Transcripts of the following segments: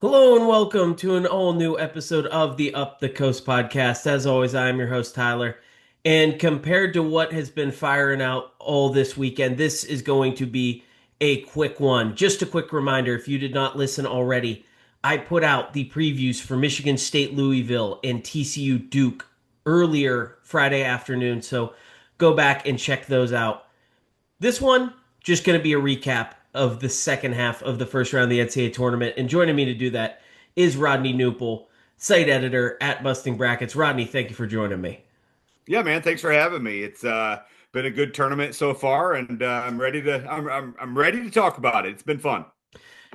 Hello and welcome to an all new episode of the Up the Coast podcast. As always, I am your host, Tyler. And compared to what has been firing out all this weekend, this is going to be a quick one. Just a quick reminder if you did not listen already, I put out the previews for Michigan State Louisville and TCU Duke earlier Friday afternoon. So go back and check those out. This one, just going to be a recap of the second half of the first round of the NCAA tournament. And joining me to do that is Rodney Knuppel, site editor at Busting Brackets. Rodney, thank you for joining me. Yeah, man. Thanks for having me. It's been a good tournament so far, and I'm ready to I'm ready to talk about it. It's been fun.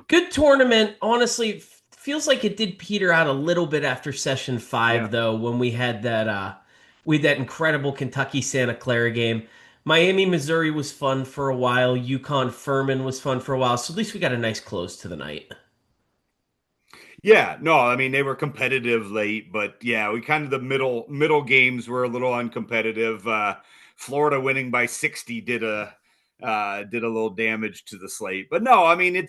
Good tournament. Honestly, feels like it did peter out a little bit after session Yeah. five, though, when we had that incredible Kentucky Santa Clara game. Miami, Missouri was fun for a while. UConn Furman was fun for a while. So at least we got a nice close to the night. Yeah, no, I mean they were competitive late, but yeah, we kind of the middle games were a little uncompetitive. Florida winning by 60 did a little damage to the slate. But no, I mean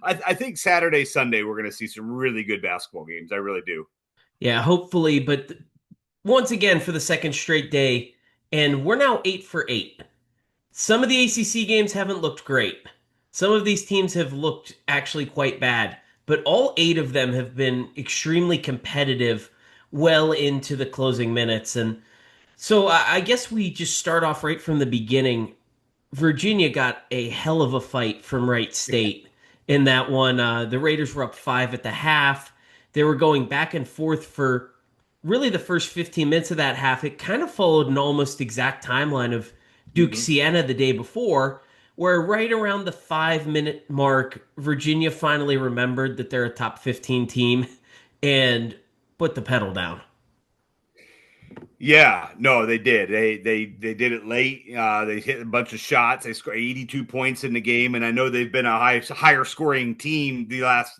I think Saturday, Sunday we're gonna see some really good basketball games. I really do. Yeah, hopefully. But once again, for the second straight day, and we're now 8 for 8. Some of the ACC games haven't looked great. Some of these teams have looked actually quite bad, but all 8 of them have been extremely competitive well into the closing minutes. And so I guess we just start off right from the beginning. Virginia got a hell of a fight from Wright State in that one. The Raiders were up 5 at the half. They were going back and forth for really the first 15 minutes of that half. It kind of followed an almost exact timeline of Duke Mhm. Siena the day before, where right around the 5 minute mark, Virginia finally remembered that they're a top 15 team and put the pedal down. Yeah, no, they did. They did it late. They hit a bunch of shots. They scored 82 points in the game, and I know they've been a higher scoring team the last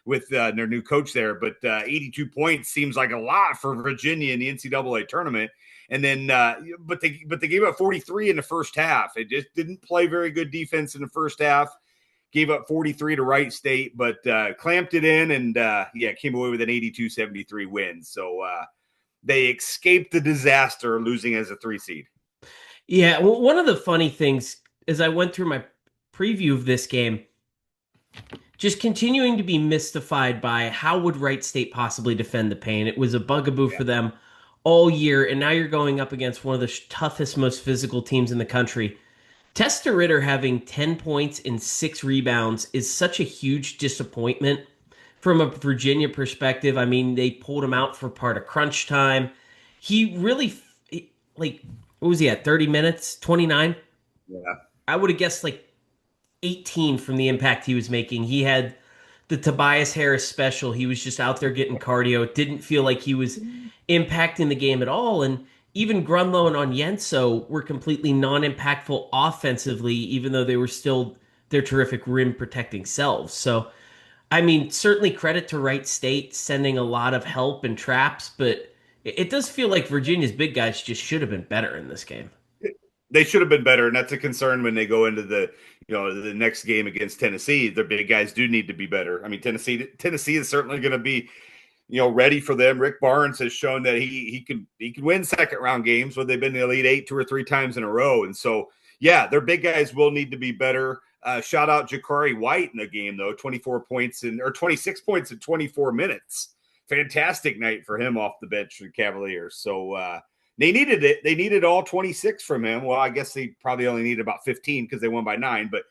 with their new coach there. But 82 points seems like a lot for Virginia in the NCAA tournament. And then, but they gave up 43 in the first half. It just didn't play very good defense in the first half. Gave up 43 to Wright State, but clamped it in and yeah, came away with an 82-73 win. So they escaped the disaster losing as a 3 seed. Yeah, well, one of the funny things as I went through my preview of this game, just continuing to be mystified by how would Wright State possibly defend the pain. It was a bugaboo Yeah. for them all year, and now you're going up against one of the toughest, most physical teams in the country. Tester Ritter having 10 points and 6 rebounds is such a huge disappointment from a Virginia perspective. I mean, they pulled him out for part of crunch time. He really, like, what was he at? 30 minutes? 29? Yeah. I would have guessed like 18 from the impact he was making. He had the Tobias Harris special. He was just out there getting cardio. It didn't feel like he was impacting the game at all. And even Grunlow and Onyenso were completely non-impactful offensively, even though they were still their terrific rim protecting selves. So, I mean, certainly credit to Wright State sending a lot of help and traps, but it does feel like Virginia's big guys just should have been better in this game. They should have been better, and that's a concern when they go into the next game against Tennessee. Their big guys do need to be better. I mean, Tennessee is certainly going to be ready for them. Rick Barnes has shown that he can win second round games when they've been in the Elite Eight 2 or 3 times in a row, and so yeah, their big guys will need to be better. Shout out Jakari White in the game though, 24 points or 26 points in 24 minutes. Fantastic night for him off the bench for the Cavaliers. So they needed it. They needed all 26 from him. Well, I guess they probably only needed about 15 because they won by 9. But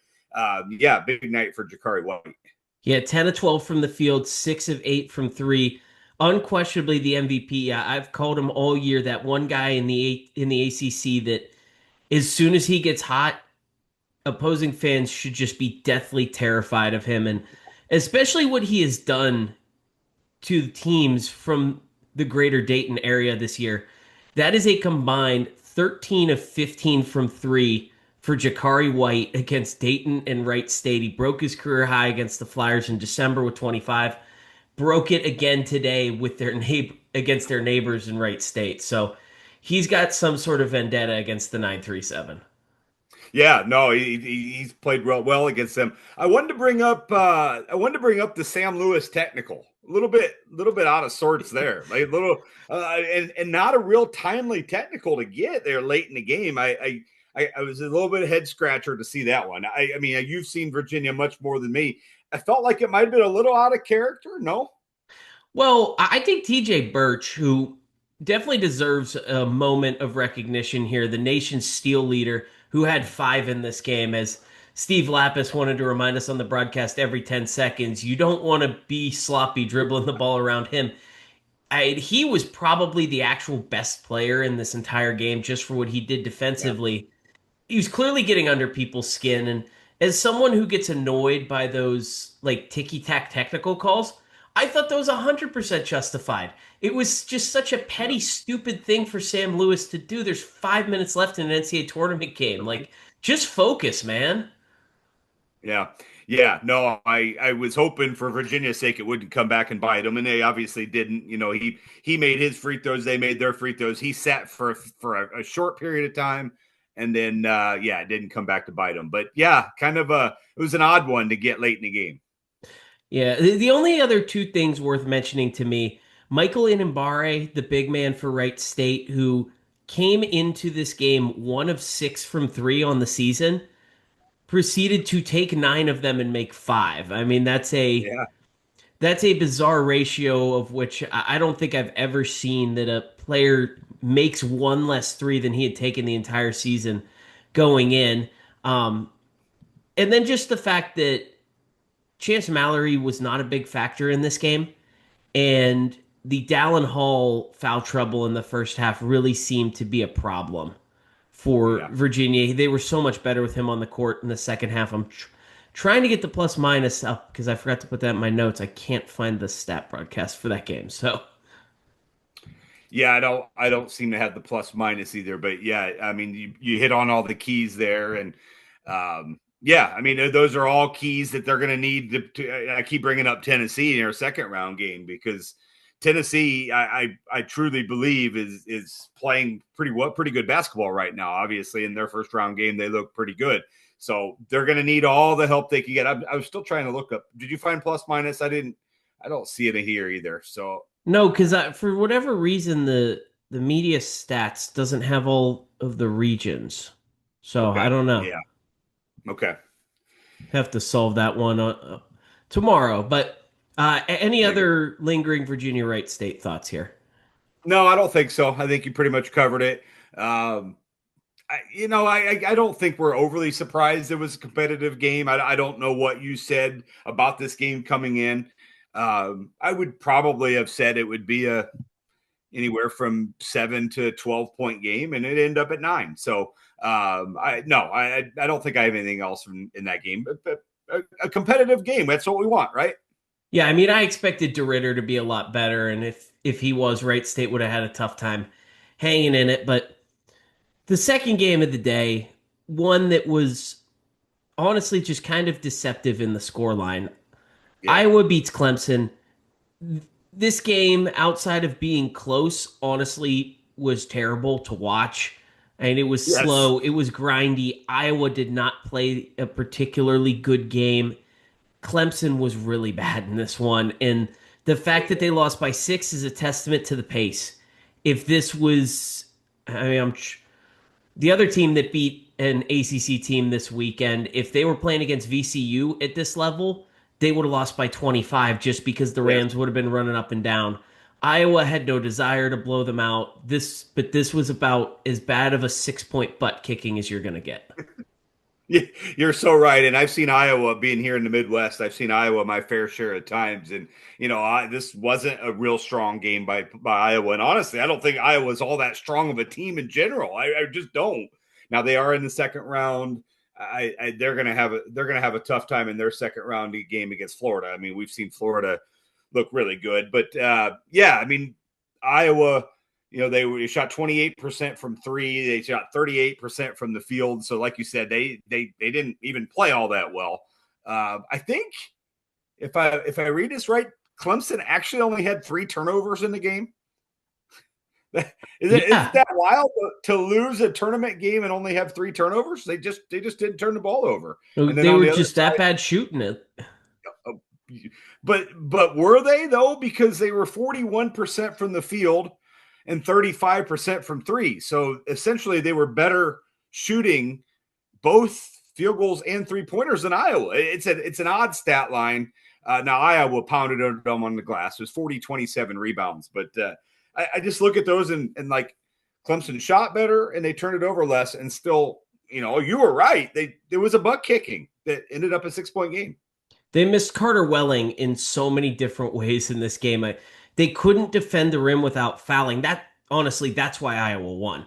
yeah, big night for Jakari White. Yeah, 10 of 12 from the field, 6 of 8 from 3. Unquestionably the MVP. I've called him all year that one guy in the ACC that as soon as he gets hot, opposing fans should just be deathly terrified of him, and especially what he has done to teams from the greater Dayton area this year. That is a combined 13 of 15 from 3 for Jakari White against Dayton and Wright State. He broke his career high against the Flyers in December with 25. Broke it again today with against their neighbors in Wright State. So he's got some sort of vendetta against the 937. Yeah, no, he's played well against them. I wanted to bring up the Sam Lewis technical. A little bit out of sorts there. Like a little and not a real timely technical to get there late in the game. I was a little bit of head scratcher to see that one. I mean, you've seen Virginia much more than me. I felt like it might have been a little out of character. No? Well, I think TJ Birch, who definitely deserves a moment of recognition here, the nation's steal leader, who had five in this game, as Steve Lapis wanted to remind us on the broadcast every 10 seconds, you don't want to be sloppy dribbling the ball around him. He was probably the actual best player in this entire game just for what he did Yeah. defensively. He was clearly getting under people's skin, and as someone who gets annoyed by those like ticky tack technical calls, I thought that was 100% justified. It was just such a Yeah. petty, stupid thing for Sam Lewis to do. There's 5 minutes left in an NCAA tournament game. Like, just focus, man. Yeah. Yeah. No, I was hoping for Virginia's sake it wouldn't come back and bite them, and they obviously didn't. He made his free throws, they made their free throws. He sat for a short period of time, and then yeah, it didn't come back to bite him. But yeah, kind of it was an odd one to get late in the game. Yeah, the only other two things worth mentioning to me, Michael Inambare, the big man for Wright State, who came into this game 1 of 6 from three on the season, proceeded to take nine of them and make five. I mean, Yeah. that's a bizarre ratio of which I don't think I've ever seen that a player makes one less three than he had taken the entire season going in. Um, and then just the fact that Chance Mallory was not a big factor in this game, and the Dallin Hall foul trouble in the first half really seemed to be a problem for Yeah. Virginia. They were so much better with him on the court in the second half. I'm trying to get the plus minus up because I forgot to put that in my notes. I can't find the stat broadcast for that game. So, Yeah, I don't seem to have the plus minus either, but yeah, I mean you hit on all the keys there, and yeah, I mean those are all keys that they're going to need I keep bringing up Tennessee in their second round game because Tennessee, I truly believe is playing pretty good basketball right now. Obviously, in their first round game, they look pretty good. So they're going to need all the help they can get. I was still trying to look up. Did you find plus minus? I didn't. I don't see it in here either. So no, because for whatever reason, the media stats doesn't have all of the regions. So I okay, don't know. yeah, okay. Have to solve that one tomorrow. But any Yeah, other lingering Virginia Wright State thoughts here? no, I don't think so. I think you pretty much covered it. I don't think we're overly surprised it was a competitive game. I don't know what you said about this game coming in. I would probably have said it would be a anywhere from 7 to 12 point game, and it ended up at 9. So I don't think I have anything else in that game. But a competitive game. That's what we want, right? Yeah, I mean, I expected DeRitter to be a lot better, and if he was, Wright State would have had a tough time hanging in it. But the second game of the day, one that was honestly just kind of deceptive in the scoreline. Yeah. Iowa beats Clemson. This game, outside of being close, honestly was terrible to watch. And it was Yes. slow. It was grindy. Iowa did not play a particularly good game. Clemson was really bad in this one. And the fact that they lost by 6 is a testament to the pace. If this was, I mean, the other team that beat an ACC team this weekend, if they were playing against VCU at this level, they would have lost by 25 just because the Yes. Rams would have been running up and down. Iowa had no desire to blow them out. But this was about as bad of a 6 point butt kicking as you're going to get. You're so right. And I've seen Iowa being here in the Midwest. I've seen Iowa my fair share of times. And, this wasn't a real strong game by Iowa. And honestly, I don't think Iowa's all that strong of a team in general. I just don't. Now they are in the second round. They're gonna have a tough time in their second round game against Florida. I mean, we've seen Florida look really good, but yeah, I mean, Iowa, they shot 28% from three. They shot 38% from the field. So, like you said, they didn't even play all that well. I think if I read this right, Clemson actually only had 3 turnovers in the game. Isn't Yeah, that wild to lose a tournament game and only have 3 turnovers? They just didn't turn the ball over. And then they on were the other just that side, bad shooting it. but were they though? Because they were 41% from the field and 35% from three. So essentially, they were better shooting both field goals and 3 pointers than Iowa. It's an odd stat line. Now Iowa pounded them on the glass. It was 40-27 rebounds, but I just look at those and like Clemson shot better and they turned it over less, and still, you were right. There was a butt kicking that ended up a 6 point game. They missed Carter Welling in so many different ways in this game. They couldn't defend the rim without fouling. That honestly, that's why Iowa won.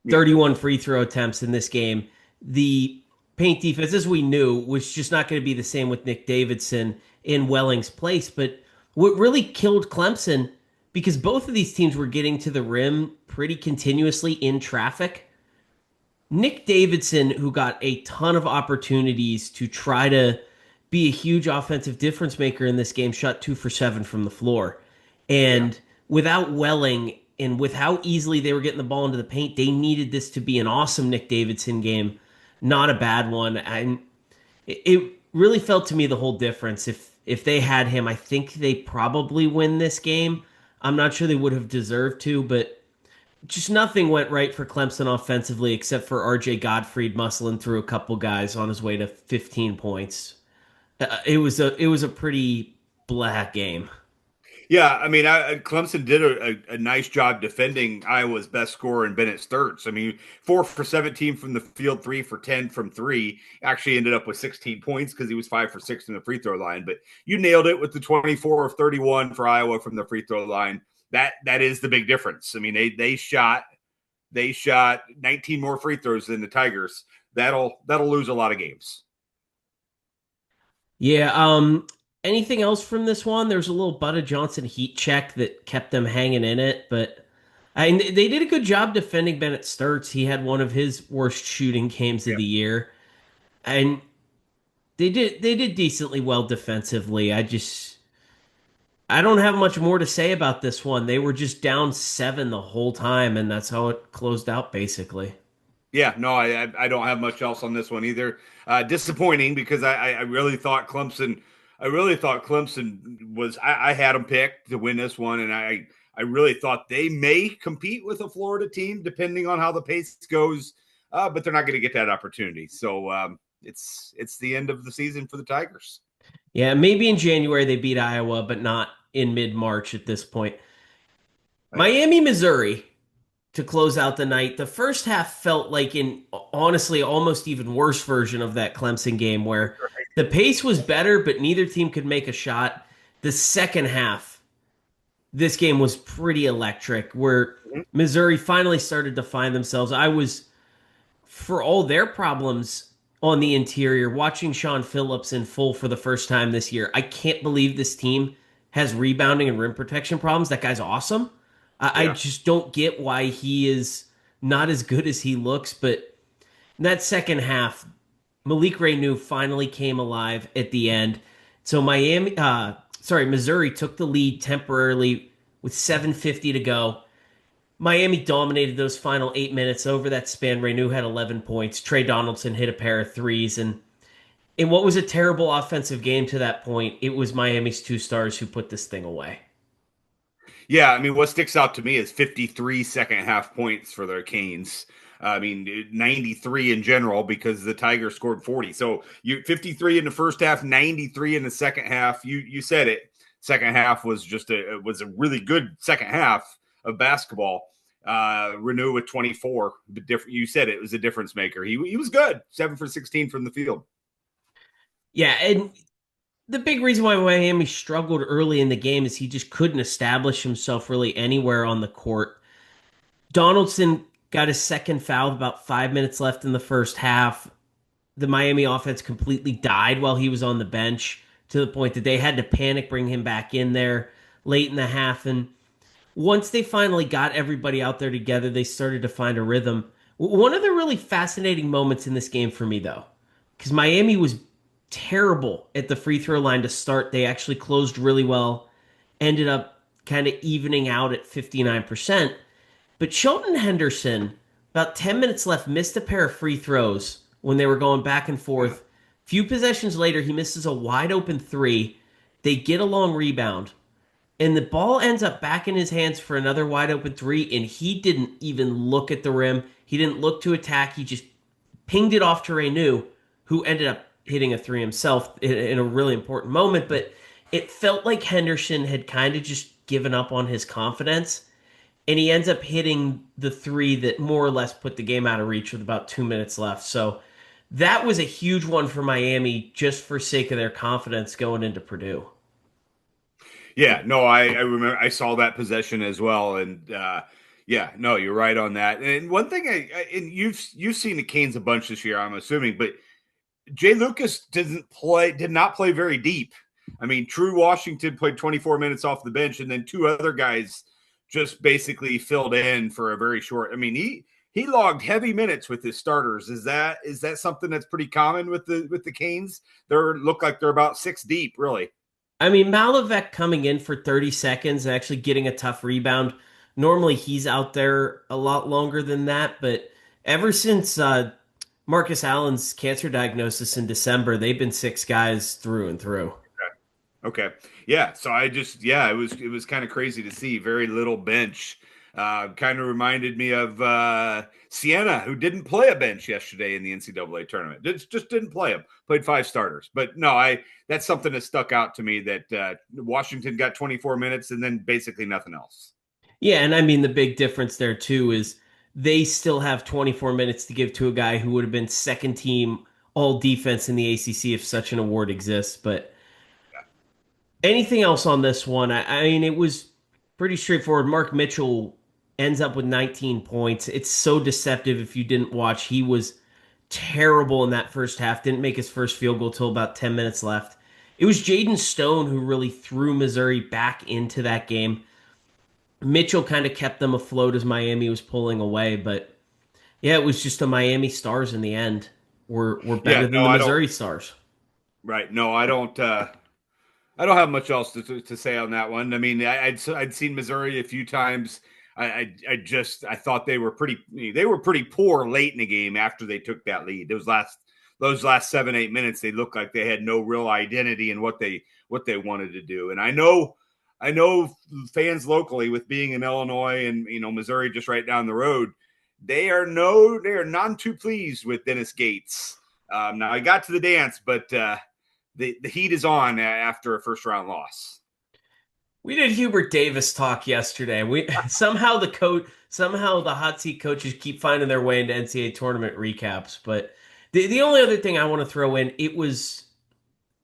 Yeah, 31 free throw attempts in this game. The paint defense, as we knew, was just not going to be the same with Nick Davidson in Welling's place. But what really killed Clemson, because both of these teams were getting to the rim pretty continuously in traffic. Nick Davidson, who got a ton of opportunities to try to be a huge offensive difference maker in this game, shot 2 for 7 from the floor. yeah. And without Welling and with how easily they were getting the ball into the paint, they needed this to be an awesome Nick Davidson game, not a bad one. And it really felt to me the whole difference. If they had him, I think they probably win this game. I'm not sure they would have deserved to, but just nothing went right for Clemson offensively except for RJ Gottfried muscling through a couple guys on his way to 15 points. It was a pretty black game. Yeah, I mean, Clemson did a nice job defending Iowa's best scorer in Bennett Sturts. I mean, 4 for 17 from the field, 3 for 10 from three. Actually, ended up with 16 points because he was 5 for 6 from the free throw line. But you nailed it with the 24 of 31 for Iowa from the free throw line. That is the big difference. I mean, they shot 19 more free throws than the Tigers. That'll lose a lot of games. Yeah. Anything else from this one? There's a little Butta Johnson heat check that kept them hanging in it, but they did a good job defending Bennett Sturts. He had one of his worst shooting games of Yeah. the year, and they did decently well defensively. I don't have much more to say about this one. They were just down 7 the whole time, and that's how it closed out basically. Yeah, no, I don't have much else on this one either. Disappointing because I really thought Clemson. I really thought Clemson was. I had them picked to win this one, and I really thought they may compete with a Florida team depending on how the pace goes. But they're not going to get that opportunity. So it's the end of the season for the Tigers. Yeah, maybe in January they beat Iowa, but not in mid-March at this point. Right. Miami, Missouri to close out the night. The first half felt like an honestly almost even worse version of that Clemson game where the pace was better, but neither team could make a shot. The second half, this game was pretty electric where Mhm. Missouri finally started to find themselves. I was, for all their problems on the interior, watching Sean Phillips in full for the first time this year. I can't believe this team has rebounding and rim protection problems. That guy's awesome. I Yeah. just don't get why he is not as good as he looks. But in that second half, Malik Reneau finally came alive at the end. So Missouri took the lead temporarily with 7:50 to go. Miami dominated those final 8 minutes. Over that span, Reneau had 11 points. Trey Donaldson hit a pair of threes. And in what was a terrible offensive game to that point, it was Miami's two stars who put this thing away. Yeah, I mean, what sticks out to me is 53 second half points for the Canes. I mean, 93 in general because the Tigers scored 40. So you 53 in the first half, 93 in the second half. You said it. Second half was a really good second half of basketball. Renew with 24. You said it was a difference maker. He was good. 7 for 16 from the field. Yeah, and the big reason why Miami struggled early in the game is he just couldn't establish himself really anywhere on the court. Donaldson got his second foul with about 5 minutes left in the first half. The Miami offense completely died while he was on the bench to the point that they had to panic bring him back in there late in the half. And once they finally got everybody out there together, they started to find a rhythm. One of the really fascinating moments in this game for me, though, because Miami was terrible at the free throw line to start. They actually closed really well, ended up kind of evening out at 59%. But Shelton Henderson, about 10 minutes left, missed a pair of free throws when they were going back and Yeah. forth. Few possessions later, he misses a wide open three. They get a long rebound, and the ball ends up back in his hands for another wide open three, and he didn't even look at the rim. He didn't look to attack. He just pinged it off to Renew, who ended up hitting a three himself in a really important moment. But it felt like Henderson had kind of just given up on his confidence, and he ends up hitting the three that more or less put the game out of reach with about 2 minutes left. So that was a huge one for Miami just for sake of their confidence going into Purdue. Yeah, no, I remember I saw that possession as well, and yeah, no, you're right on that. And one thing, and you've seen the Canes a bunch this year, I'm assuming, but Jay Lucas did not play very deep. I mean, True Washington played 24 minutes off the bench, and then two other guys just basically filled in for a very short. I mean, he logged heavy minutes with his starters. Is that something that's pretty common with the Canes? They look like they're about six deep, really. I mean, Malavec coming in for 30 seconds and actually getting a tough rebound. Normally, he's out there a lot longer than that, but ever since Marcus Allen's cancer diagnosis in December, they've been six guys through and through. Okay. Yeah. So yeah, it was kind of crazy to see very little bench. Kind of reminded me of Siena, who didn't play a bench yesterday in the NCAA tournament. Just didn't play him. Played five starters. But no, that's something that stuck out to me that Washington got 24 minutes and then basically nothing else. Yeah, and I mean, the big difference there, too, is they still have 24 minutes to give to a guy who would have been second team all defense in the ACC if such an award exists. But anything else on this one? I mean, it was pretty straightforward. Mark Mitchell ends up with 19 points. It's so deceptive if you didn't watch. He was terrible in that first half. Didn't make his first field goal till about 10 minutes left. It was Jaden Stone who really threw Missouri back into that game. Mitchell kind of kept them afloat as Miami was pulling away, but yeah, it was just the Miami Stars in the end were Yeah. better than No, the I don't. Missouri Stars. Right. No, I don't. I don't have much else to say on that one. I mean, I'd seen Missouri a few times. I thought they were pretty poor late in the game after they took that lead. Those last 7-8 minutes, they looked like they had no real identity in what they wanted to do. And I know fans locally, with being in Illinois and Missouri just right down the road, they are none too pleased with Dennis Gates. Now I got to the dance, but the heat is on after a first round loss. We did Hubert Davis talk yesterday. We somehow the hot seat coaches keep finding their way into NCAA tournament recaps. But the only other thing I want to throw in, it was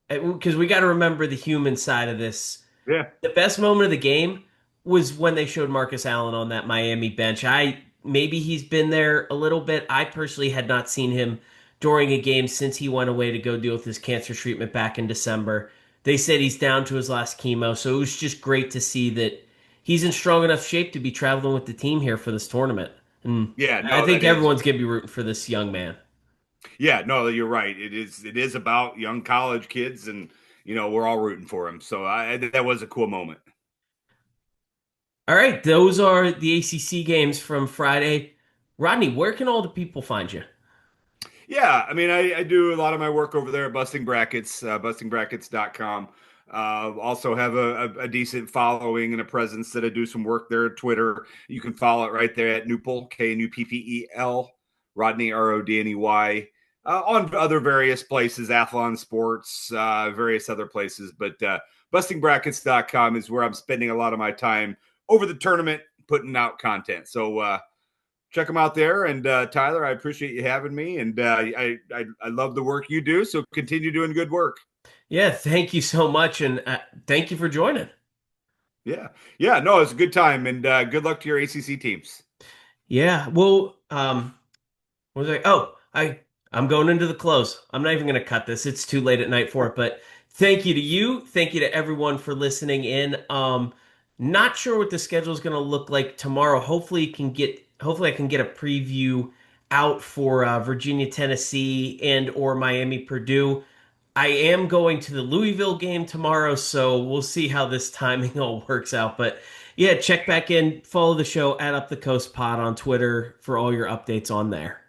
because we got to remember the human side of this. Yeah. The best moment of the game was when they showed Marcus Allen on that Miami bench. Maybe he's been there a little bit. I personally had not seen him during a game since he went away to go deal with his cancer treatment back in December. They said he's down to his last chemo, so it was just great to see that he's in strong enough shape to be traveling with the team here for this tournament. And Yeah, I no, think that is. everyone's gonna be rooting for this young man. Yeah, no, you're right. It is about young college kids, and we're all rooting for them. So that was a cool moment. All right, those are the ACC games from Friday. Rodney, where can all the people find you? Yeah, I mean, I do a lot of my work over there at Busting Brackets, bustingbrackets.com. Also have a decent following and a presence that I do some work there at Twitter. You can follow it right there at Knuppel, Knuppel, Rodney, Rodney. On other various places, Athlon Sports, various other places. But bustingbrackets.com is where I'm spending a lot of my time over the tournament putting out content. So check them out there. And Tyler, I appreciate you having me, and I love the work you do. So continue doing good work. Yeah, thank you so much, and thank you for joining. Yeah, yeah, no, it's a good time, and good luck to your ACC teams. Yeah, well, what was I? Oh, I'm going into the close. I'm not even going to cut this. It's too late at night for it. But thank you to you. Thank you to everyone for listening in. Not sure what the schedule is going to look like tomorrow. Hopefully I can get a preview out for Virginia, Tennessee, and or Miami, Purdue. I am going to the Louisville game tomorrow, so we'll see how this timing all works out. But Yeah, check back in, follow the show at Up the Coast Pod on Twitter for all your updates on there.